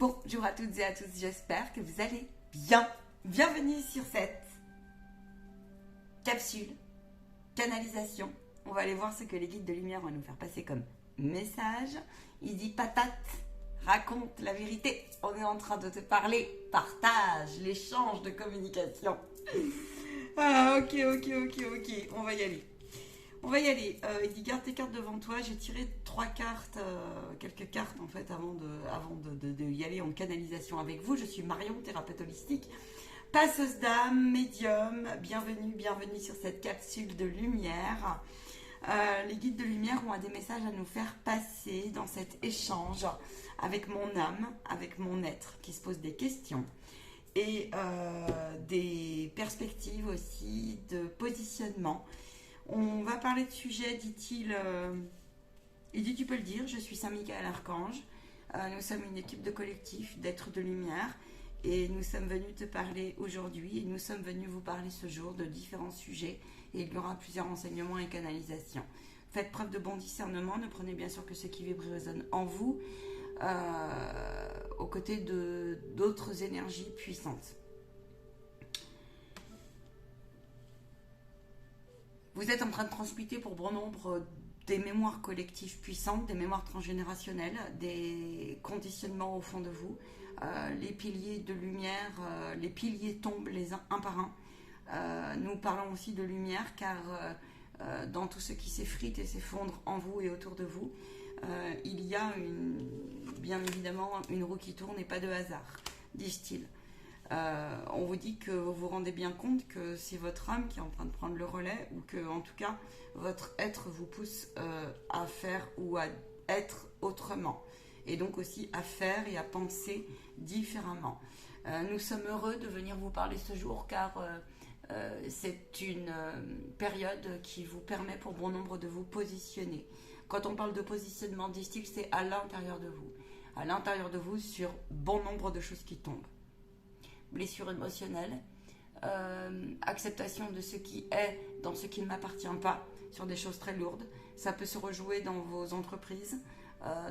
Bonjour à toutes et à tous, j'espère que vous allez bien. Bienvenue sur cette capsule, canalisation. On va aller voir ce que les guides de lumière vont nous faire passer comme message. Il dit patate, raconte la vérité. On est en train de te parler, partage, l'échange de communication. Ah, ok, on va y aller. Il dit garde tes cartes devant toi. J'ai tiré 3 cartes, quelques cartes en fait avant de y aller en canalisation avec vous. Je suis Marion, thérapeute holistique, passeuse d'âme, médium. Bienvenue sur cette capsule de lumière. Les guides de lumière ont des messages à nous faire passer dans cet échange avec mon âme, avec mon être qui se pose des questions et des perspectives aussi de positionnement. On va parler de sujets, dit-il. Il dit tu peux le dire, je suis Saint-Michael Archange. Nous sommes une équipe de collectif, d'êtres de lumière. Et nous sommes venus te parler aujourd'hui. Et nous sommes venus vous parler ce jour de différents sujets. Et il y aura plusieurs enseignements et canalisations. Faites preuve de bon discernement. Ne prenez bien sûr que ce qui vibre et résonne en vous. Aux côtés d'autres énergies puissantes. Vous êtes en train de transmuter pour bon nombre des mémoires collectives puissantes, des mémoires transgénérationnelles, des conditionnements au fond de vous. Les piliers de lumière, les piliers tombent les uns un par un. Nous parlons aussi de lumière car dans tout ce qui s'effrite et s'effondre en vous et autour de vous, il y a bien évidemment une roue qui tourne et pas de hasard, disent-ils. On vous dit que vous vous rendez bien compte que c'est votre âme qui est en train de prendre le relais ou que en tout cas votre être vous pousse à faire ou à être autrement et donc aussi à faire et à penser différemment. Nous sommes heureux de venir vous parler ce jour car c'est une période qui vous permet pour bon nombre de vous positionner. Quand on parle de positionnement distinct, c'est à l'intérieur de vous sur bon nombre de choses qui tombent. Blessure émotionnelle, acceptation de ce qui est dans ce qui ne m'appartient pas, sur des choses très lourdes. Ça peut se rejouer dans vos entreprises,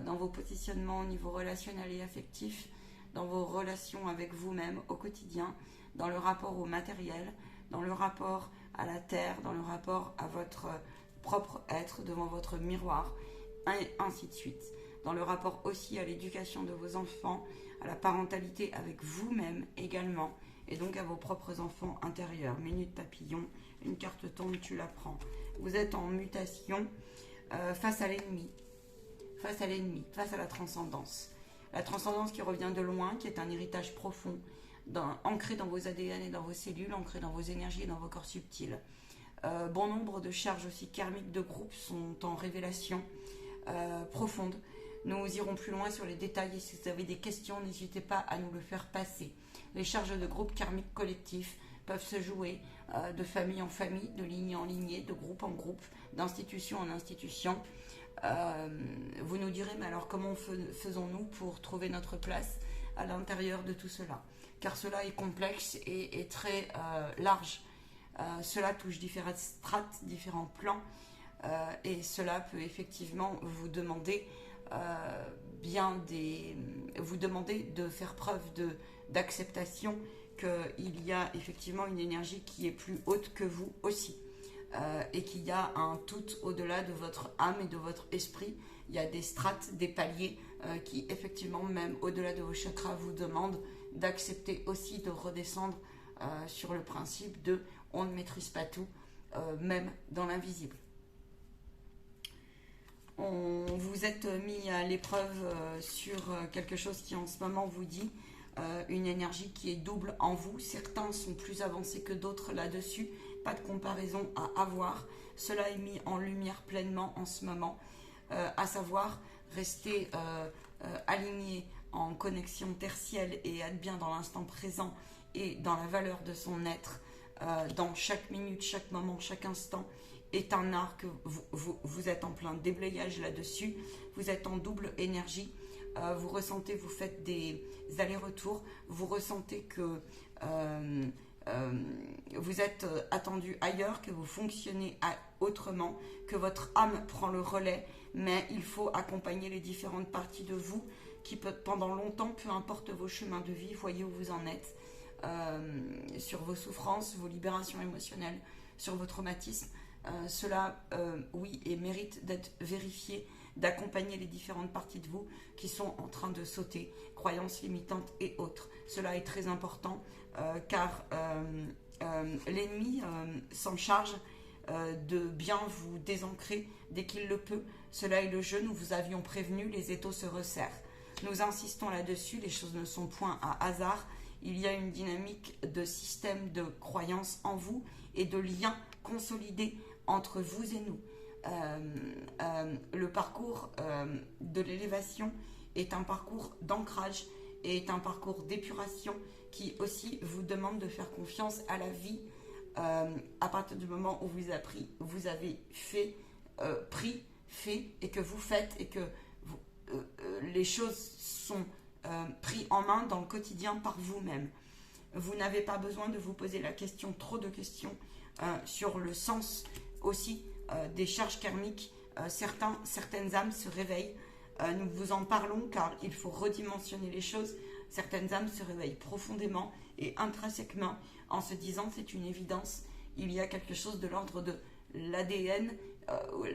dans vos positionnements au niveau relationnel et affectif, dans vos relations avec vous-même au quotidien, dans le rapport au matériel, dans le rapport à la terre, dans le rapport à votre propre être devant votre miroir, et ainsi de suite. Dans le rapport aussi à l'éducation de vos enfants, à la parentalité avec vous-même également, et donc à vos propres enfants intérieurs. Minute papillon, une carte tombe, tu la prends. Vous êtes en mutation face à l'ennemi, face à la transcendance. La transcendance qui revient de loin, qui est un héritage profond, ancré dans vos ADN et dans vos cellules, ancré dans vos énergies et dans vos corps subtils. Bon nombre de charges aussi karmiques de groupe sont en révélation profonde. Nous irons plus loin sur les détails et si vous avez des questions, n'hésitez pas à nous le faire passer. Les charges de groupe karmique collectif peuvent se jouer de famille en famille, de lignée en lignée, de groupe en groupe, d'institution en institution. Vous nous direz, mais alors comment faisons-nous pour trouver notre place à l'intérieur de tout cela? Car cela est complexe et très large. Cela touche différentes strates, différents plans et cela peut effectivement vous demander vous demander de faire preuve d'acceptation qu'il y a effectivement une énergie qui est plus haute que vous aussi et qu'il y a un tout au-delà de votre âme et de votre esprit. Il y a des strates, des paliers qui effectivement même au-delà de vos chakras vous demandent d'accepter aussi de redescendre sur le principe de on ne maîtrise pas tout, même dans l'invisible. Vous êtes mis à l'épreuve sur quelque chose qui en ce moment vous dit une énergie qui est double en vous. Certains sont plus avancés que d'autres là-dessus, pas de comparaison à avoir. Cela est mis en lumière pleinement en ce moment, à savoir rester aligné en connexion tertielle et être bien dans l'instant présent et dans la valeur de son être, dans chaque minute, chaque moment, chaque instant, est un art que vous êtes en plein déblayage là-dessus. Vous êtes en double énergie. Vous ressentez, vous faites des allers-retours. Vous ressentez que vous êtes attendu ailleurs, que vous fonctionnez autrement, que votre âme prend le relais. Mais il faut accompagner les différentes parties de vous qui peut, pendant longtemps, peu importe vos chemins de vie, voyez où vous en êtes, sur vos souffrances, vos libérations émotionnelles, sur vos traumatismes. Cela, oui, et mérite d'être vérifié, d'accompagner les différentes parties de vous qui sont en train de sauter, croyances limitantes et autres. Cela est très important car l'ennemi s'en charge de bien vous désancrer dès qu'il le peut. Cela est le jeu, nous vous avions prévenu, les étaux se resserrent. Nous insistons là-dessus, les choses ne sont point à hasard. Il y a une dynamique de système de croyances en vous et de liens consolidés entre vous et nous. Le parcours de l'élévation est un parcours d'ancrage et est un parcours d'épuration qui aussi vous demande de faire confiance à la vie à partir du moment où vous avez fait, pris, fait et que vous faites et que les choses sont prises en main dans le quotidien par vous-même. Vous n'avez pas besoin de vous poser la question, trop de questions sur le sens aussi des charges karmiques. Certaines âmes se réveillent. Nous vous en parlons car il faut redimensionner les choses. Certaines âmes se réveillent profondément et intrinsèquement en se disant c'est une évidence. Il y a quelque chose de l'ordre de l'ADN,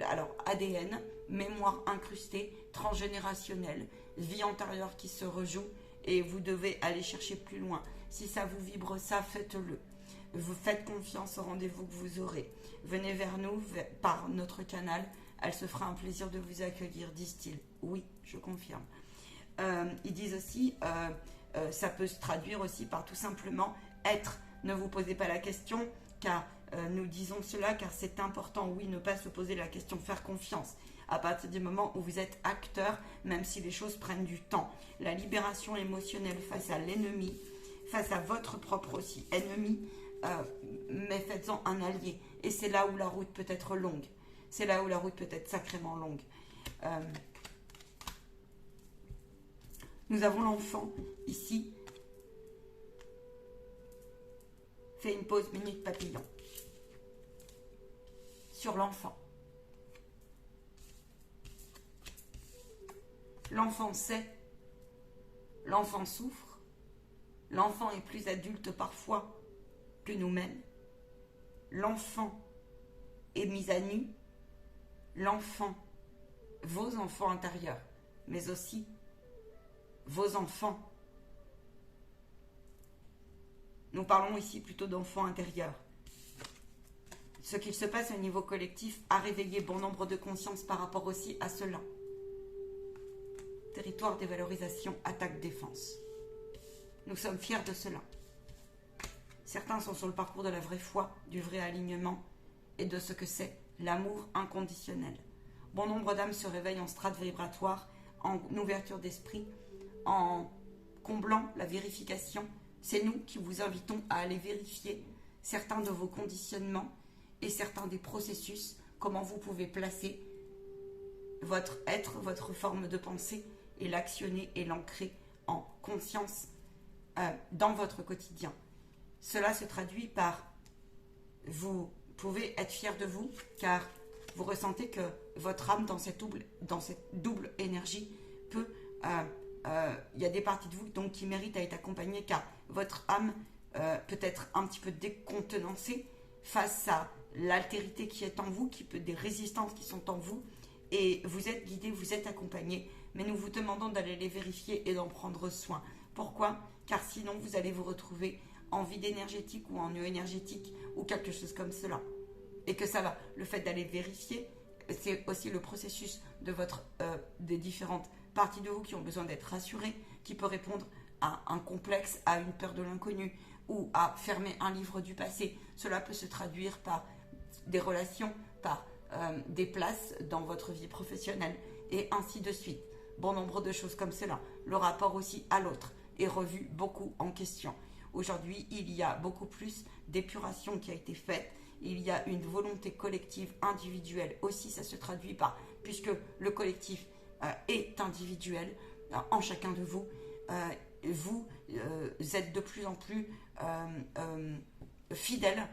alors ADN, mémoire incrustée, transgénérationnelle, vie antérieure qui se rejoue et vous devez aller chercher plus loin. Si ça vous vibre ça, faites-le. Vous faites confiance au rendez-vous que vous aurez. Venez vers nous par notre canal. Elle se fera un plaisir de vous accueillir, disent-ils. Oui, je confirme. Ils disent aussi, ça peut se traduire aussi par tout simplement être. Ne vous posez pas la question, car nous disons cela, car c'est important, oui, ne pas se poser la question, faire confiance. À partir du moment où vous êtes acteur, même si les choses prennent du temps. La libération émotionnelle face à l'ennemi, face à votre propre aussi ennemi, mais faites-en un allié. Et c'est là où la route peut être longue. C'est là où la route peut être sacrément longue. Nous avons l'enfant ici. Fais une pause minute papillon. Sur l'enfant. L'enfant sait. L'enfant souffre. L'enfant est plus adulte parfois que nous-mêmes. L'enfant est mis à nu. L'enfant, vos enfants intérieurs, mais aussi vos enfants. Nous parlons ici plutôt d'enfants intérieurs. Ce qu'il se passe au niveau collectif a réveillé bon nombre de consciences par rapport aussi à cela. Territoire des valorisations, attaque, défense. Nous sommes fiers de cela. Certains sont sur le parcours de la vraie foi, du vrai alignement et de ce que c'est l'amour inconditionnel. Bon nombre d'âmes se réveillent en strate vibratoire, en ouverture d'esprit, en comblant la vérification. C'est nous qui vous invitons à aller vérifier certains de vos conditionnements et certains des processus, comment vous pouvez placer votre être, votre forme de pensée et l'actionner et l'ancrer en conscience dans votre quotidien. Cela se traduit par vous pouvez être fier de vous car vous ressentez que votre âme dans cette double énergie peut il y a des parties de vous donc qui méritent à être accompagnées car votre âme peut être un petit peu décontenancée face à l'altérité qui est en vous, des résistances qui sont en vous et vous êtes guidé, vous êtes accompagné, mais nous vous demandons d'aller les vérifier et d'en prendre soin. Pourquoi? Car sinon vous allez vous retrouver en vide énergétique ou en nœud énergétique ou quelque chose comme cela. Et que ça va, le fait d'aller vérifier, c'est aussi le processus de des différentes parties de vous qui ont besoin d'être rassurées, qui peut répondre à un complexe, à une peur de l'inconnu ou à fermer un livre du passé. Cela peut se traduire par des relations, par des places dans votre vie professionnelle et ainsi de suite. Bon nombre de choses comme cela. Le rapport aussi à l'autre est revu beaucoup en question. Aujourd'hui, il y a beaucoup plus d'épuration qui a été faite. Il y a une volonté collective, individuelle aussi, ça se traduit par, puisque le collectif est individuel en chacun de vous, vous êtes de plus en plus fidèle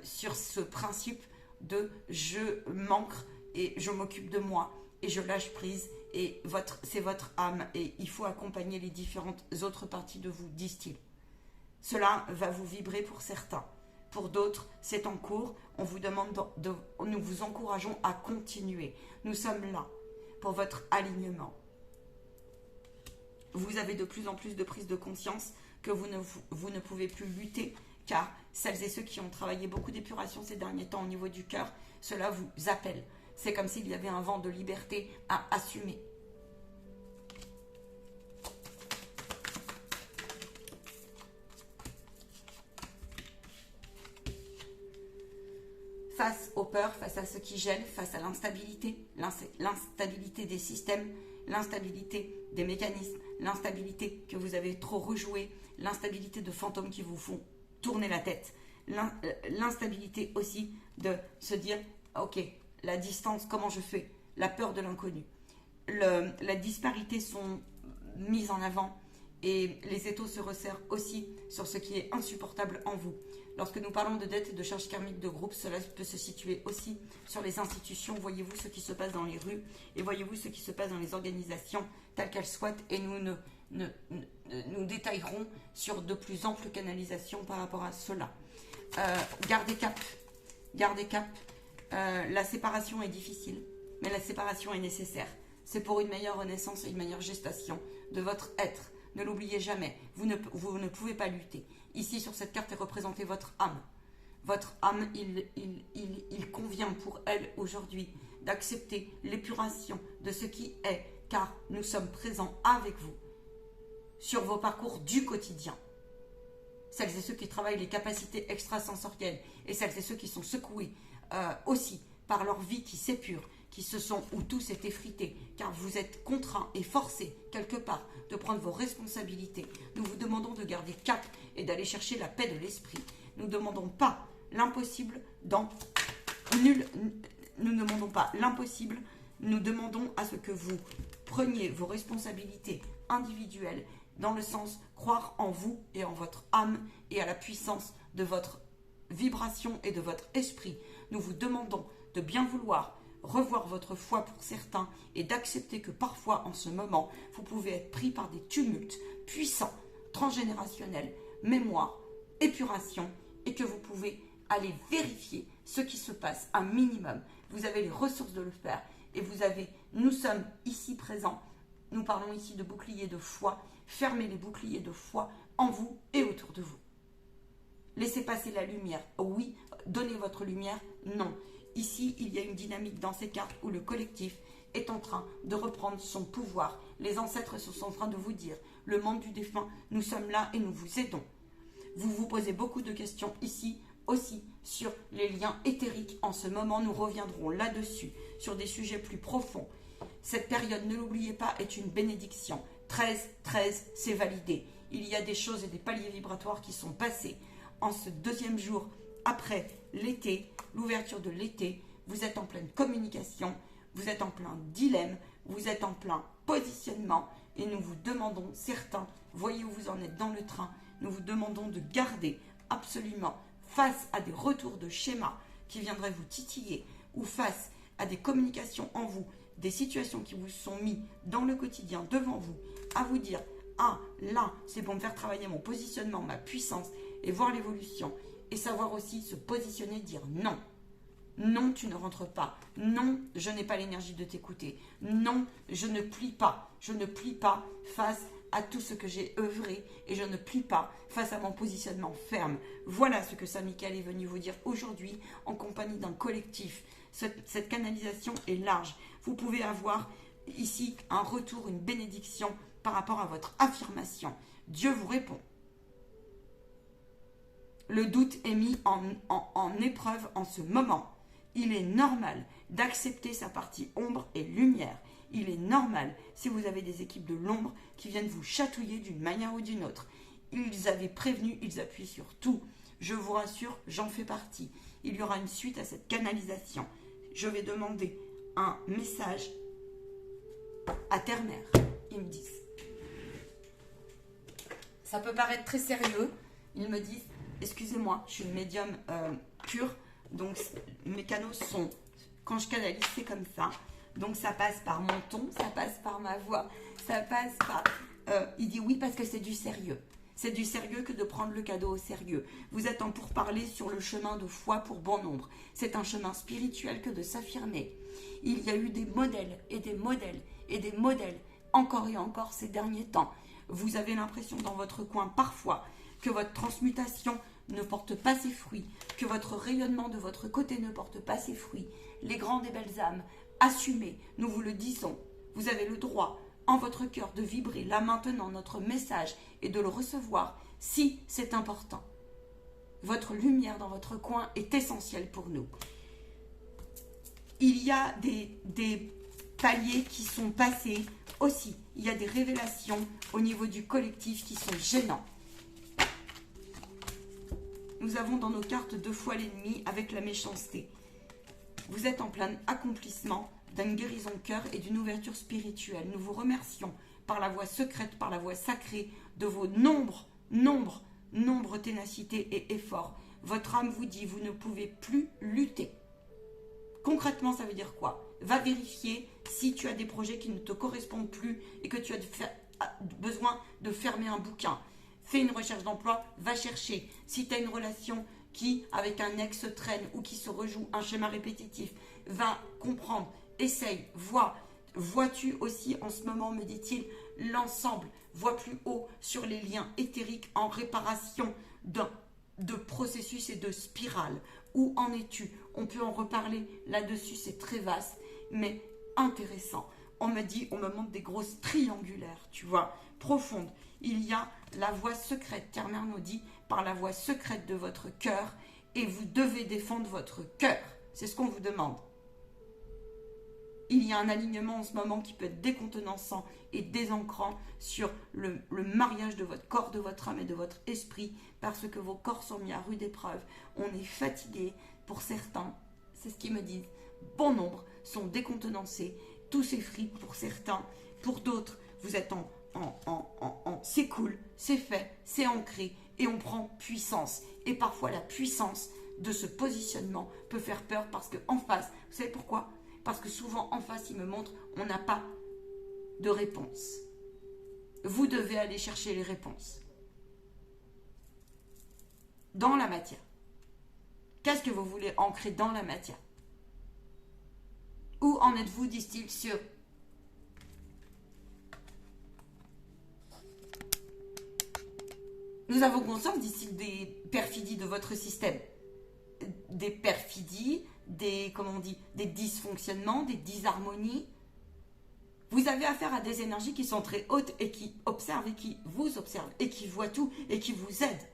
sur ce principe de je m'ancre et je m'occupe de moi et je lâche prise et c'est votre âme et il faut accompagner les différentes autres parties de vous, disent-ils. Cela va vous vibrer pour certains. Pour d'autres, c'est en cours. On vous demande nous vous encourageons à continuer. Nous sommes là pour votre alignement. Vous avez de plus en plus de prise de conscience que vous ne pouvez plus lutter, car celles et ceux qui ont travaillé beaucoup d'épuration ces derniers temps au niveau du cœur, cela vous appelle. C'est comme s'il y avait un vent de liberté à assumer. Face aux peurs, face à ce qui gêne, face à l'instabilité des systèmes, l'instabilité des mécanismes, l'instabilité que vous avez trop rejoué, l'instabilité de fantômes qui vous font tourner la tête, l'instabilité aussi de se dire, ok, la distance, comment je fais, la peur de l'inconnu. La disparité sont mises en avant et les étaux se resserrent aussi sur ce qui est insupportable en vous. Lorsque nous parlons de dette et de charges karmiques de groupe, cela peut se situer aussi sur les institutions. Voyez-vous ce qui se passe dans les rues et voyez-vous ce qui se passe dans les organisations telles qu'elles soient et nous détaillerons sur de plus amples canalisations par rapport à cela. Gardez cap. La séparation est difficile, mais la séparation est nécessaire. C'est pour une meilleure renaissance et une meilleure gestation de votre être. Ne l'oubliez jamais, vous ne pouvez pas lutter. Ici, sur cette carte, est représentée votre âme. Votre âme, il convient pour elle aujourd'hui d'accepter l'épuration de ce qui est, car nous sommes présents avec vous sur vos parcours du quotidien. Celles et ceux qui travaillent les capacités extrasensorielles et celles et ceux qui sont secoués aussi par leur vie qui s'épure, où tout s'est effrité, car vous êtes contraints et forcés quelque part de prendre vos responsabilités. Nous vous demandons de garder cap et d'aller chercher la paix de l'esprit. Nous ne demandons pas l'impossible nous ne demandons pas l'impossible, nous demandons à ce que vous preniez vos responsabilités individuelles dans le sens croire en vous et en votre âme et à la puissance de votre vibration et de votre esprit. Nous vous demandons de bien vouloir revoir votre foi pour certains et d'accepter que parfois en ce moment vous pouvez être pris par des tumultes puissants, transgénérationnels, mémoire, épuration et que vous pouvez aller vérifier ce qui se passe un minimum. Vous avez les ressources de le faire et nous sommes ici présents. Nous parlons ici de boucliers de foi. Fermez les boucliers de foi en vous et autour de vous. Laissez passer la lumière. Oui, donnez votre lumière. Non. Ici, il y a une dynamique dans ces cartes où le collectif est en train de reprendre son pouvoir. Les ancêtres sont en train de vous dire, le monde du défunt, nous sommes là et nous vous aidons. Vous vous posez beaucoup de questions ici aussi sur les liens éthériques. En ce moment, nous reviendrons là-dessus, sur des sujets plus profonds. Cette période, ne l'oubliez pas, est une bénédiction. 13, c'est validé. Il y a des choses et des paliers vibratoires qui sont passés. En ce deuxième jour, après l'été, l'ouverture de l'été, vous êtes en pleine communication, vous êtes en plein dilemme, vous êtes en plein positionnement et nous vous demandons, certains, voyez où vous en êtes dans le train, nous vous demandons de garder absolument face à des retours de schémas qui viendraient vous titiller ou face à des communications en vous, des situations qui vous sont mises dans le quotidien devant vous, à vous dire « Ah, là, c'est pour me faire travailler mon positionnement, ma puissance et voir l'évolution. » Et savoir aussi se positionner, dire non. Non, tu ne rentres pas. Non, je n'ai pas l'énergie de t'écouter. Non, je ne plie pas. Je ne plie pas face à tout ce que j'ai œuvré et je ne plie pas face à mon positionnement ferme. Voilà ce que Saint Michael est venu vous dire aujourd'hui en compagnie d'un collectif. Cette canalisation est large. Vous pouvez avoir ici un retour, une bénédiction par rapport à votre affirmation. Dieu vous répond. Le doute est mis en épreuve en ce moment. Il est normal d'accepter sa partie ombre et lumière. Il est normal si vous avez des équipes de l'ombre qui viennent vous chatouiller d'une manière ou d'une autre. Ils avaient prévenu, ils appuient sur tout. Je vous rassure, j'en fais partie. Il y aura une suite à cette canalisation. Je vais demander un message à Terre-Mère. Ils me disent. Ça peut paraître très sérieux. Ils me disent... Excusez-moi, je suis une médium pure, donc mes canaux sont, quand je canalise, c'est comme ça. Donc ça passe par mon ton, ça passe par ma voix, ça passe par... il dit oui parce que c'est du sérieux. C'est du sérieux que de prendre le cadeau au sérieux. Vous êtes en pourparlers sur le chemin de foi pour bon nombre. C'est un chemin spirituel que de s'affirmer. Il y a eu des modèles et des modèles et des modèles, encore et encore ces derniers temps. Vous avez l'impression dans votre coin parfois que votre transmutation ne porte pas ses fruits, que votre rayonnement de votre côté ne porte pas ses fruits. Les grandes et belles âmes, assumez, nous vous le disons, vous avez le droit en votre cœur de vibrer là maintenant notre message et de le recevoir si c'est important. Votre lumière dans votre coin est essentielle pour nous. Il y a des paliers qui sont passés aussi. Il y a des révélations au niveau du collectif qui sont gênants. Nous avons dans nos cartes 2 fois l'ennemi avec la méchanceté. Vous êtes en plein accomplissement d'une guérison de cœur et d'une ouverture spirituelle. Nous vous remercions par la voie secrète, par la voie sacrée de vos nombreux ténacités et efforts. Votre âme vous dit, vous ne pouvez plus lutter. Concrètement, ça veut dire quoi? Va vérifier si tu as des projets qui ne te correspondent plus et que tu as besoin de fermer un bouquin. Fais une recherche d'emploi, va chercher. Si tu as une relation qui, avec un ex, traîne ou qui se rejoue un schéma répétitif, va comprendre, essaye, vois. Vois-tu aussi en ce moment, me dit-il, l'ensemble, vois plus haut sur les liens éthériques en réparation de processus et de spirales. Où en es-tu? On peut en reparler là-dessus, c'est très vaste, mais intéressant. On me montre des grosses triangulaires, tu vois, profondes. Il y a la voie secrète, car Mère nous dit, par la voie secrète de votre cœur, et vous devez défendre votre cœur. C'est ce qu'on vous demande. Il y a un alignement en ce moment qui peut être décontenançant et désancrant sur le mariage de votre corps, de votre âme et de votre esprit, parce que vos corps sont mis à rude épreuve. On est fatigué pour certains, c'est ce qu'ils me disent. Bon nombre sont décontenancés, tous ces frites pour certains. Pour d'autres, vous êtes c'est cool, c'est fait, c'est ancré et on prend puissance. Et parfois la puissance de ce positionnement peut faire peur parce qu'en face, vous savez pourquoi? Parce que souvent en face, il me montre, on n'a pas de réponse. Vous devez aller chercher les réponses. Dans la matière. Qu'est-ce que vous voulez ancrer dans la matière? Où en êtes-vous, disent-ils, sur... Nous avons conscience, disent-ils, des perfidies de votre système. Des perfidies, des dysfonctionnements, des disharmonies. Vous avez affaire à des énergies qui sont très hautes et qui observent et qui vous observent et qui voient tout et qui vous aident.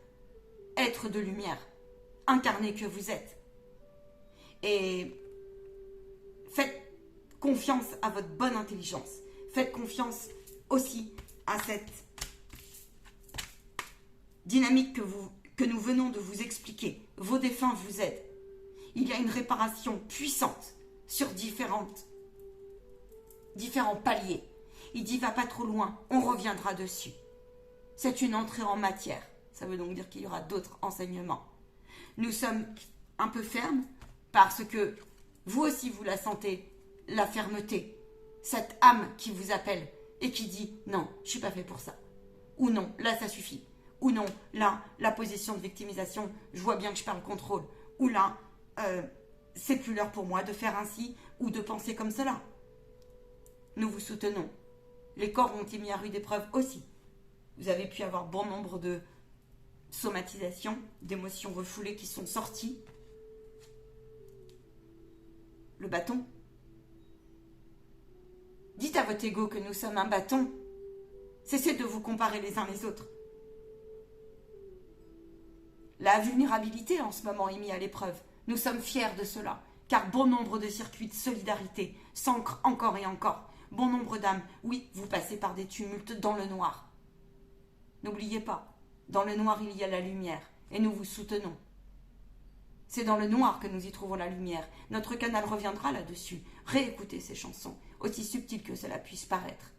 Être de lumière, incarné que vous êtes. Et faites confiance à votre bonne intelligence. Faites confiance aussi à cette dynamique que nous venons de vous expliquer. Vos défunts vous aident. Il y a une réparation puissante sur différents paliers. Il dit, va pas trop loin, on reviendra dessus. C'est une entrée en matière. Ça veut donc dire qu'il y aura d'autres enseignements. Nous sommes un peu fermes parce que vous aussi vous la sentez, la fermeté. Cette âme qui vous appelle et qui dit, non, je ne suis pas fait pour ça. Ou non, là ça suffit. Ou non, là, la position de victimisation, je vois bien que je perds le contrôle. Ou là, c'est plus l'heure pour moi de faire ainsi ou de penser comme cela. Nous vous soutenons. Les corps ont été mis à rude épreuve aussi. Vous avez pu avoir bon nombre de somatisations, d'émotions refoulées qui sont sorties. Le bâton. Dites à votre ego que nous sommes un bâton. Cessez de vous comparer les uns les autres. La vulnérabilité en ce moment est mise à l'épreuve. Nous sommes fiers de cela, car bon nombre de circuits de solidarité s'ancrent encore et encore. Bon nombre d'âmes, oui, vous passez par des tumultes dans le noir. N'oubliez pas, dans le noir il y a la lumière, et nous vous soutenons. C'est dans le noir que nous y trouvons la lumière. Notre canal reviendra là-dessus. Réécoutez ces chansons, aussi subtiles que cela puisse paraître.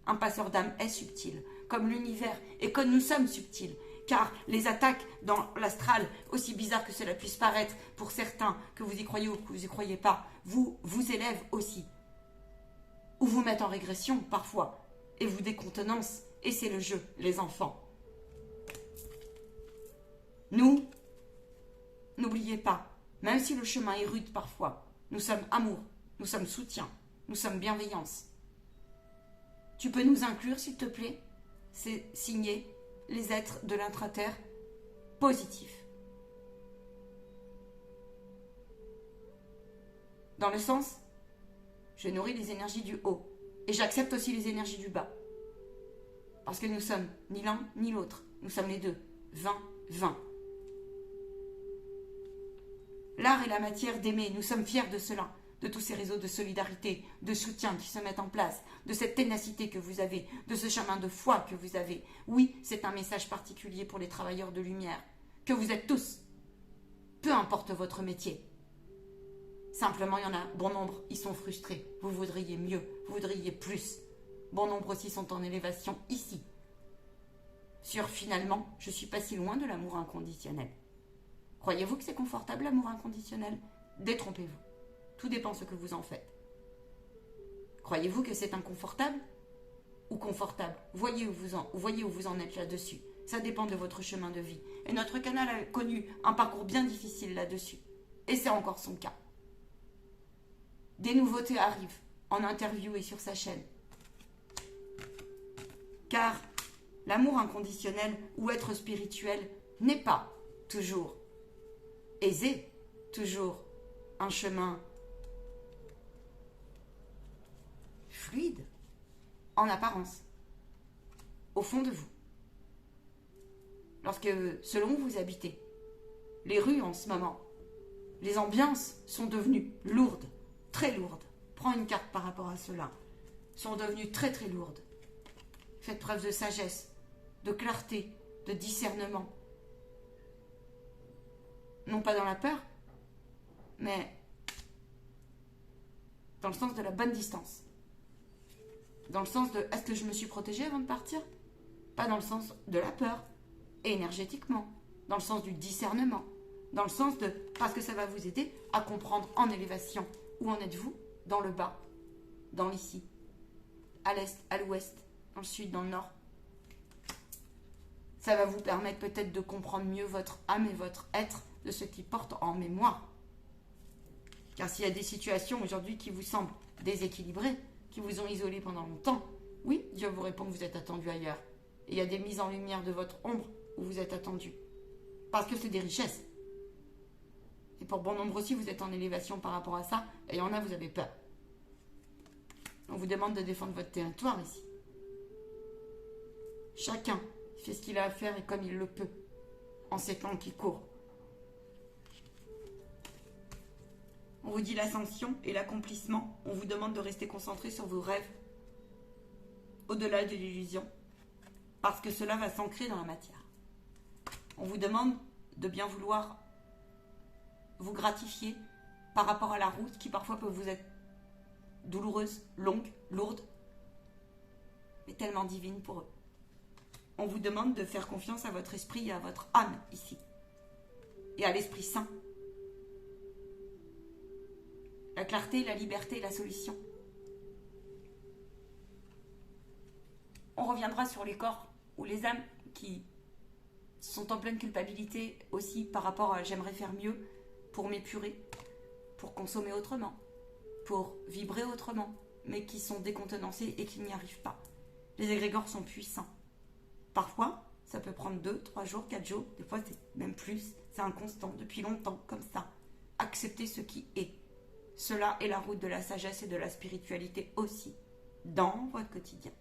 Un passeur d'âme est subtil, comme l'univers, et comme nous sommes subtils. Car les attaques dans l'astral, aussi bizarres que cela puisse paraître pour certains, que vous y croyez ou que vous y croyez pas, vous élèvent aussi. ou vous mettent en régression parfois, et vous décontenancent, et c'est le jeu, les enfants. Nous, n'oubliez pas, même si le chemin est rude parfois, nous sommes amour, nous sommes soutien, nous sommes bienveillance. Tu peux nous inclure, s'il te plaît? C'est signé les êtres de l'intraterre positifs. Dans le sens, je nourris les énergies du haut et j'accepte aussi les énergies du bas. Parce que nous sommes ni l'un ni l'autre, nous sommes les deux. 20-20. L'art est la matière d'aimer, nous sommes fiers de cela, de tous ces réseaux de solidarité, de soutien qui se mettent en place, de cette ténacité que vous avez, de ce chemin de foi que vous avez. Oui, c'est un message particulier pour les travailleurs de lumière, que vous êtes tous, peu importe votre métier. Simplement, il y en a bon nombre, ils sont frustrés. Vous voudriez mieux, vous voudriez plus. Bon nombre aussi sont en élévation ici. Sur finalement, je suis pas si loin de l'amour inconditionnel. Croyez-vous que c'est confortable l'amour inconditionnel? Détrompez-vous. Tout dépend ce que vous en faites. Croyez-vous que c'est inconfortable ou confortable? Voyez où vous en êtes là-dessus. Ça dépend de votre chemin de vie. Et notre canal a connu un parcours bien difficile là-dessus. Et c'est encore son cas. Des nouveautés arrivent en interview et sur sa chaîne. Car l'amour inconditionnel ou être spirituel n'est pas toujours aisé, toujours un chemin fluide, en apparence, au fond de vous. Lorsque, selon où vous habitez, les rues en ce moment, les ambiances sont devenues lourdes, très lourdes. Prends une carte par rapport à cela. Sont devenues très très lourdes. Faites preuve de sagesse, de clarté, de discernement. Non pas dans la peur, mais dans le sens de la bonne distance. Dans le sens de est-ce que je me suis protégée avant de partir? Pas dans le sens de la peur, et énergétiquement. Dans le sens du discernement. Dans le sens de parce que ça va vous aider à comprendre en élévation où en êtes-vous, dans le bas, dans l'ici, à l'est, à l'ouest, dans le sud, dans le nord. Ça va vous permettre peut-être de comprendre mieux votre âme et votre être de ce qui porte en mémoire. Car s'il y a des situations aujourd'hui qui vous semblent déséquilibrées, qui vous ont isolé pendant longtemps, oui, Dieu vous répond que vous êtes attendu ailleurs. Et il y a des mises en lumière de votre ombre où vous êtes attendu. Parce que c'est des richesses. Et pour bon nombre aussi, vous êtes en élévation par rapport à ça, et il y en a, vous avez peur. On vous demande de défendre votre territoire ici. Chacun fait ce qu'il a à faire et comme il le peut, en ces temps qui courent. On vous dit l'ascension et l'accomplissement. On vous demande de rester concentré sur vos rêves, au-delà de l'illusion, parce que cela va s'ancrer dans la matière. On vous demande de bien vouloir vous gratifier par rapport à la route qui parfois peut vous être douloureuse, longue, lourde, mais tellement divine pour eux. On vous demande de faire confiance à votre esprit et à votre âme ici, et à l'Esprit Saint. La clarté, la liberté, la solution. On reviendra sur les corps ou les âmes qui sont en pleine culpabilité aussi par rapport à j'aimerais faire mieux pour m'épurer, pour consommer autrement, pour vibrer autrement, mais qui sont décontenancés et qui n'y arrivent pas. Les égrégores sont puissants. Parfois, ça peut prendre 2, 3 jours, 4 jours, des fois c'est même plus, c'est inconstant, depuis longtemps, comme ça. Acceptez ce qui est. Cela est la route de la sagesse et de la spiritualité aussi, dans votre quotidien.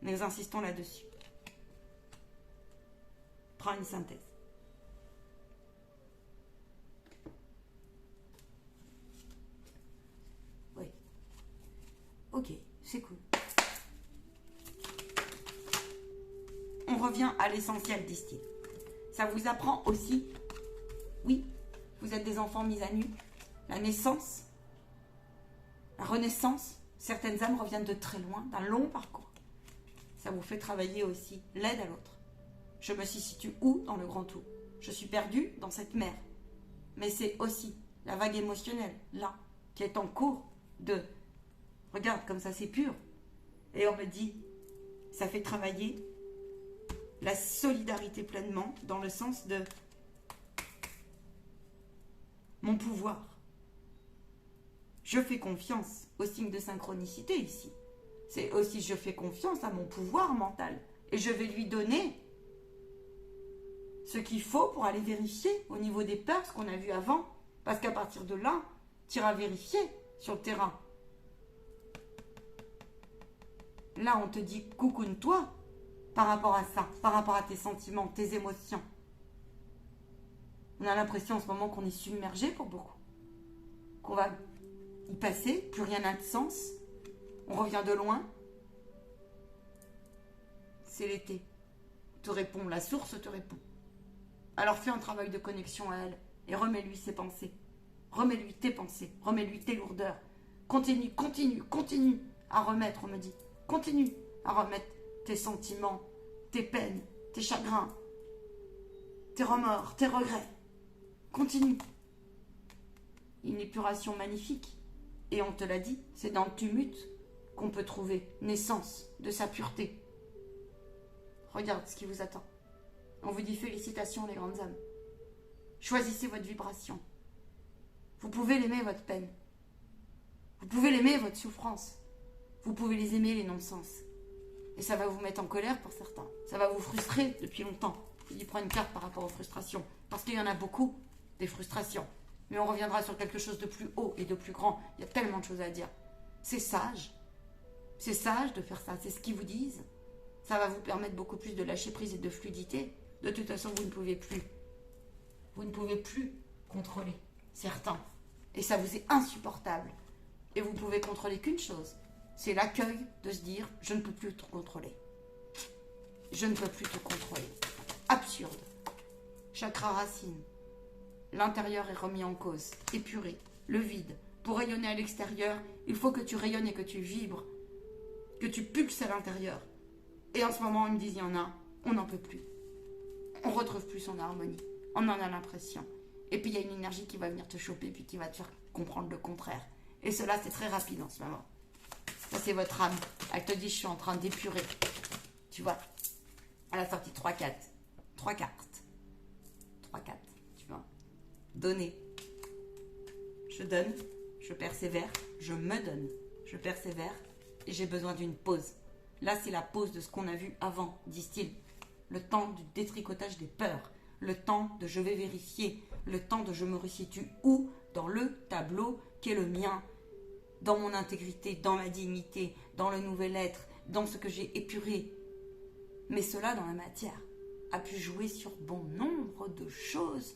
Nous insistons là-dessus. Prends une synthèse. Oui. Ok, c'est cool. On revient à l'essentiel, disent-ils. Ça vous apprend aussi, oui, vous êtes des enfants mis à nu, la naissance, la renaissance. Certaines âmes reviennent de très loin, d'un long parcours. Ça vous fait travailler aussi l'aide à l'autre. Je me situe où dans le grand tout? Je suis perdue dans cette mer. Mais c'est aussi la vague émotionnelle, là, qui est en cours de Regarde, comme ça, c'est pur. Et on me dit, ça fait travailler la solidarité pleinement dans le sens de mon pouvoir. Je fais confiance au signe de synchronicité ici. C'est aussi je fais confiance à mon pouvoir mental. Et je vais lui donner ce qu'il faut pour aller vérifier au niveau des peurs, ce qu'on a vu avant. Parce qu'à partir de là, tu iras vérifier sur le terrain. Là, on te dit coucoune-toi par rapport à ça, par rapport à tes sentiments, tes émotions. On a l'impression en ce moment qu'on est submergé pour beaucoup. Qu'on va y passer, plus rien n'a de sens. On revient de loin. C'est l'été. Te répond, la source te répond. Alors fais un travail de connexion à elle et remets-lui ses pensées. Remets-lui tes pensées, remets-lui tes lourdeurs. Continue, continue, continue à remettre, on me dit. Continue à remettre tes sentiments, tes peines, tes chagrins, tes remords, tes regrets. Continue. Une épuration magnifique. Et on te l'a dit, c'est dans le tumulte qu'on peut trouver naissance de sa pureté. Regarde ce qui vous attend. On vous dit félicitations les grandes âmes. Choisissez votre vibration. Vous pouvez l'aimer votre peine. Vous pouvez l'aimer votre souffrance. Vous pouvez les aimer les non-sens. Et ça va vous mettre en colère pour certains. Ça va vous frustrer depuis longtemps. Il prend une carte par rapport aux frustrations. Parce qu'il y en a beaucoup, des frustrations. Mais on reviendra sur quelque chose de plus haut et de plus grand. Il y a tellement de choses à dire. C'est sage. C'est sage de faire ça. C'est ce qu'ils vous disent. Ça va vous permettre beaucoup plus de lâcher prise et de fluidité. De toute façon, vous ne pouvez plus. Vous ne pouvez plus contrôler certains. Et ça vous est insupportable. Et vous pouvez contrôler qu'une chose. C'est l'accueil de se dire, je ne peux plus te contrôler. Je ne peux plus te contrôler. Absurde. Chakra racine. L'intérieur est remis en cause, épuré, le vide. Pour rayonner à l'extérieur, il faut que tu rayonnes et que tu vibres, que tu pulses à l'intérieur. Et en ce moment, ils me disent, il y en a, on n'en peut plus. On ne retrouve plus son harmonie. On en a l'impression. Et puis il y a une énergie qui va venir te choper, puis qui va te faire comprendre le contraire. Et cela, c'est très rapide en ce moment. Ça, c'est votre âme. Elle te dit, je suis en train d'épurer. Tu vois, elle a sorti 3 cartes. 3 cartes. 3 cartes, tu vois. Donner. Je donne, je persévère, je me donne, je persévère et j'ai besoin d'une pause. Là, c'est la pause de ce qu'on a vu avant, disent-ils. Le temps du détricotage des peurs, le temps de je vais vérifier, le temps de je me resitue où dans le tableau qui est le mien, dans mon intégrité, dans ma dignité, dans le nouvel être, dans ce que j'ai épuré. Mais cela, dans la matière, a pu jouer sur bon nombre de choses.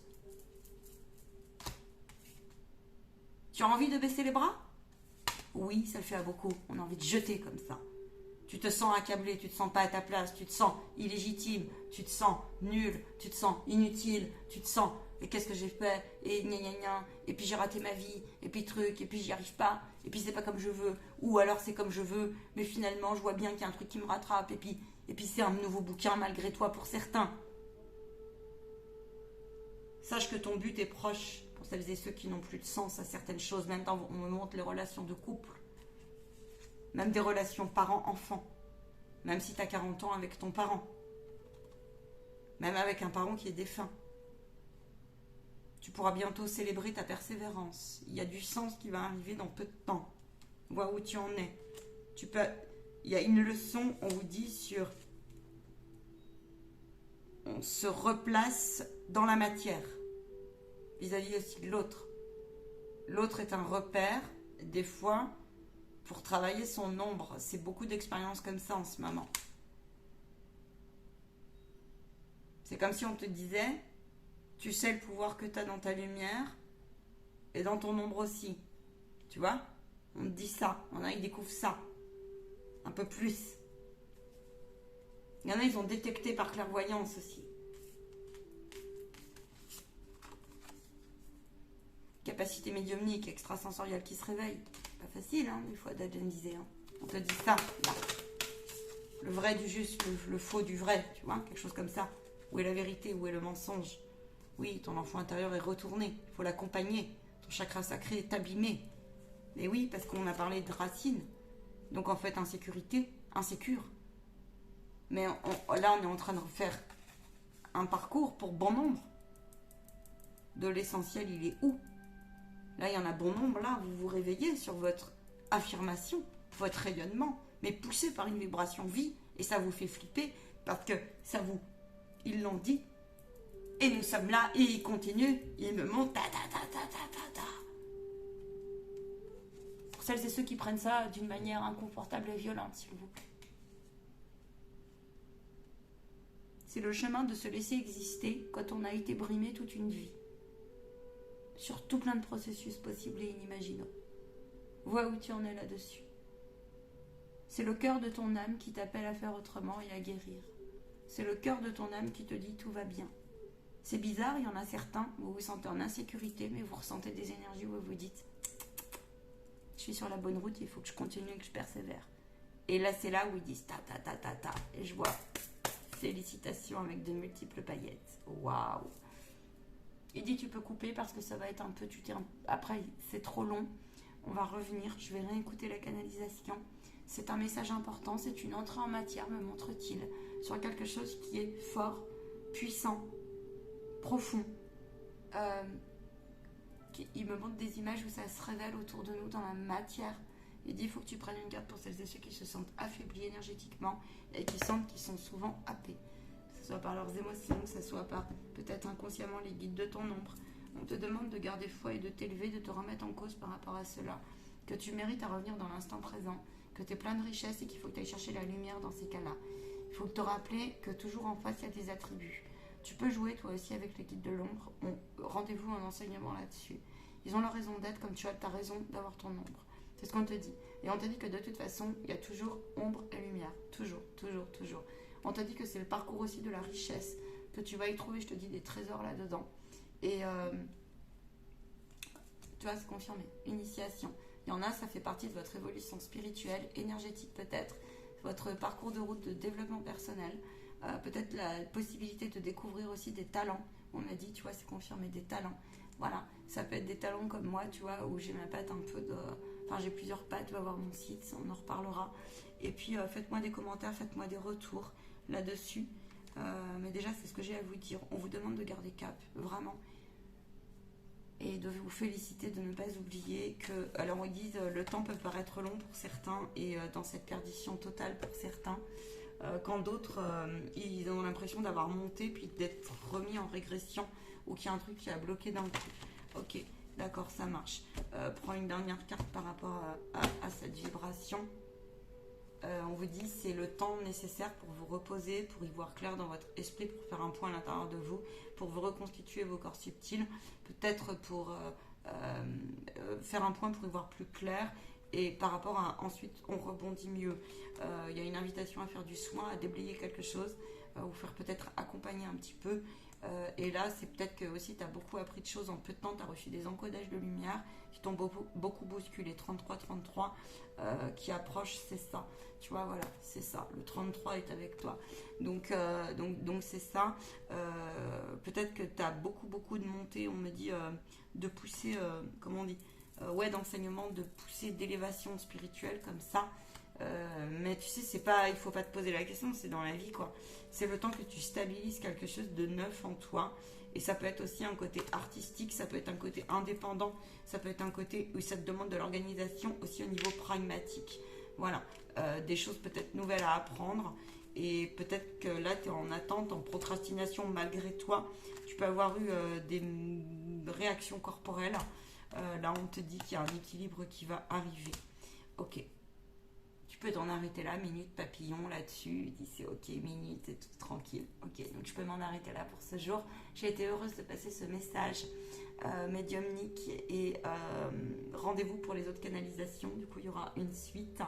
Tu as envie de baisser les bras? Oui, ça le fait à beaucoup. On a envie de jeter comme ça. Tu te sens accablé, tu te sens pas à ta place, tu te sens illégitime, tu te sens nul, tu te sens inutile, tu te sens et qu'est-ce que j'ai fait, et gna gna gna, et puis j'ai raté ma vie, et puis truc, et puis j'y arrive pas, et puis c'est pas comme je veux, ou alors c'est comme je veux, mais finalement je vois bien qu'il y a un truc qui me rattrape, et puis c'est un nouveau bouquin malgré toi pour certains. Sache que ton but est proche pour celles et ceux qui n'ont plus de sens à certaines choses, même quand on me montre les relations de couple. Même des relations parents-enfants. Même si tu as 40 ans avec ton parent. Même avec un parent qui est défunt. Tu pourras bientôt célébrer ta persévérance. Il y a du sens qui va arriver dans peu de temps. Vois où tu en es. Il y a une leçon, on vous dit, sur... On se replace dans la matière. Vis-à-vis aussi de l'autre. L'autre est un repère, des fois... Pour travailler son ombre, c'est beaucoup d'expériences comme ça en ce moment. C'est comme si on te disait, tu sais le pouvoir que tu as dans ta lumière et dans ton ombre aussi. Tu vois? On te dit ça, il y en a, ils découvrent ça. Un peu plus. Il y en a, ils ont détecté par clairvoyance aussi. Capacité médiumnique, extrasensorielle qui se réveille. Pas facile, hein, des fois, d'analyser. Hein. On te dit ça, là. Le vrai du juste, le faux du vrai, tu vois, quelque chose comme ça. Où est la vérité, où est le mensonge? Oui, ton enfant intérieur est retourné, il faut l'accompagner. Ton chakra sacré est abîmé. Mais oui, parce qu'on a parlé de racines. Donc en fait, insécure. Mais là, on est en train de faire un parcours pour bon nombre. De l'essentiel, il est où? Là, il y en a bon nombre, là, vous vous réveillez sur votre affirmation, votre rayonnement, mais poussé par une vibration vie, et ça vous fait flipper, parce que ils l'ont dit, et nous sommes là, et ils continuent, ils me montent, Pour celles et ceux qui prennent ça d'une manière inconfortable et violente, s'il vous plaît. C'est le chemin de se laisser exister quand on a été brimé toute une vie. Sur tout plein de processus possibles et inimaginables. Vois où tu en es là-dessus. C'est le cœur de ton âme qui t'appelle à faire autrement et à guérir. C'est le cœur de ton âme qui te dit tout va bien. C'est bizarre, il y en a certains, vous vous sentez en insécurité, mais vous ressentez des énergies où vous vous dites je suis sur la bonne route, il faut que je continue et que je persévère. Et là, c'est là où ils disent ta. Et je vois félicitations avec de multiples paillettes. Waouh! Il dit tu peux couper parce que ça va être un peu... Après, c'est trop long. On va revenir, je vais réécouter la canalisation. C'est un message important, c'est une entrée en matière, me montre-t-il, sur quelque chose qui est fort, puissant, profond. Il me montre des images où ça se révèle autour de nous dans la matière. Il dit il faut que tu prennes une garde pour celles et ceux qui se sentent affaiblis énergétiquement et qui sentent qu'ils sont souvent happés. Que ce soit par leurs émotions, que ce soit par peut-être inconsciemment les guides de ton ombre. On te demande de garder foi et de t'élever, de te remettre en cause par rapport à cela. Que tu mérites à revenir dans l'instant présent, que tu es plein de richesses et qu'il faut que tu ailles chercher la lumière dans ces cas-là. Il faut te rappeler que toujours en face, il y a des attributs. Tu peux jouer toi aussi avec les guides de l'ombre. Rendez-vous en enseignement là-dessus. Ils ont leur raison d'être comme tu as ta raison d'avoir ton ombre. C'est ce qu'on te dit. Et on te dit que de toute façon, il y a toujours ombre et lumière. Toujours. On te dit que c'est le parcours aussi de la richesse, que tu vas y trouver, je te dis, des trésors là-dedans. Et tu vois, c'est confirmé. Initiation. Il y en a, ça fait partie de votre évolution spirituelle, énergétique peut-être, votre parcours de route de développement personnel, peut-être la possibilité de découvrir aussi des talents. On m'a dit, tu vois, c'est confirmé, des talents. Voilà, ça peut être des talents comme moi, tu vois, où j'ai ma patte un peu de... Enfin, j'ai plusieurs pattes, tu vas voir mon site, on en reparlera. Et puis, faites-moi des commentaires, faites-moi des retours là-dessus. Mais déjà, c'est ce que j'ai à vous dire. On vous demande de garder cap, vraiment. Et de vous féliciter, de ne pas oublier que... Alors, ils disent, le temps peut paraître long pour certains et dans cette perdition totale pour certains. Quand d'autres, ils ont l'impression d'avoir monté puis d'être remis en régression ou qu'il y a un truc qui a bloqué d'un coup. Ok, d'accord, ça marche. Prends une dernière carte par rapport à cette vibration. On vous dit c'est le temps nécessaire pour vous reposer, pour y voir clair dans votre esprit, pour faire un point à l'intérieur de vous, pour vous reconstituer vos corps subtils, peut-être pour faire un point pour y voir plus clair. Et par rapport à ensuite, on rebondit mieux. Il y a une invitation à faire du soin, à déblayer quelque chose, ou faire peut-être accompagner un petit peu. Et là, c'est peut-être que aussi tu as beaucoup appris de choses en peu de temps, tu as reçu des encodages de lumière qui t'ont beaucoup bousculé. 33-33 qui approche, c'est ça. Tu vois, voilà, c'est ça. Le 33 est avec toi. Donc c'est ça. Peut-être que tu as beaucoup de montées, on me dit, de pousser, comment on dit, d'enseignement, de pousser d'élévation spirituelle comme ça. Mais tu sais, c'est pas, il faut pas te poser la question, c'est dans la vie quoi. C'est le temps que tu stabilises quelque chose de neuf en toi. Et ça peut être aussi un côté artistique, ça peut être un côté indépendant, ça peut être un côté où ça te demande de l'organisation aussi au niveau pragmatique. Voilà, des choses peut-être nouvelles à apprendre. Et peut-être que là, tu es en attente, en procrastination malgré toi. Tu peux avoir eu des réactions corporelles. Là, on te dit qu'il y a un équilibre qui va arriver. Ok. Tu peux t'en arrêter là, minute papillon là-dessus. Dis c'est ok, minute, c'est tout tranquille. Ok, donc je peux m'en arrêter là pour ce jour. J'ai été heureuse de passer ce message médiumnique et rendez-vous pour les autres canalisations. Du coup, il y aura une suite.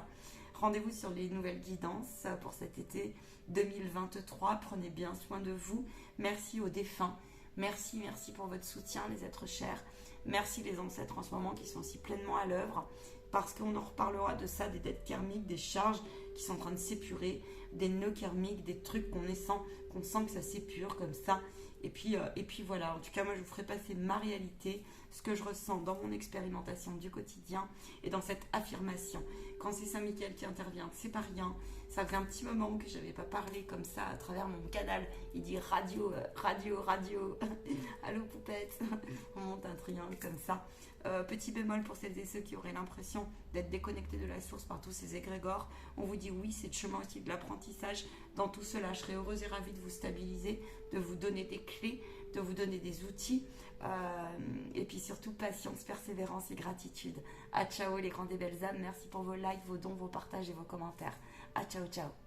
Rendez-vous sur les nouvelles guidances pour cet été 2023. Prenez bien soin de vous. Merci aux défunts. Merci pour votre soutien, les êtres chers. Merci les ancêtres en ce moment qui sont aussi pleinement à l'œuvre. Parce qu'on en reparlera de ça, des dettes karmiques, des charges qui sont en train de s'épurer. des nœuds karmiques, des trucs qu'on sent que ça s'épure comme ça. Et puis voilà, en tout cas, moi, je vous ferai passer ma réalité, ce que je ressens dans mon expérimentation du quotidien et dans cette affirmation. Quand c'est Saint-Michael qui intervient, c'est pas rien. Ça faisait un petit moment que je n'avais pas parlé comme ça à travers mon canal. Il dit radio, radio, radio. Allô, poupette. On monte un triangle comme ça. Petit bémol pour celles et ceux qui auraient l'impression d'être déconnectés de la source par tous ces égrégores. On vous dit oui, c'est le chemin aussi de l'apprentissage. Dans tout cela, je serai heureuse et ravie de vous stabiliser, de vous donner des clés, de vous donner des outils. Et puis surtout, patience, persévérance et gratitude. À ciao les grandes et belles âmes. Merci pour vos likes, vos dons, vos partages et vos commentaires. À ciao, ciao.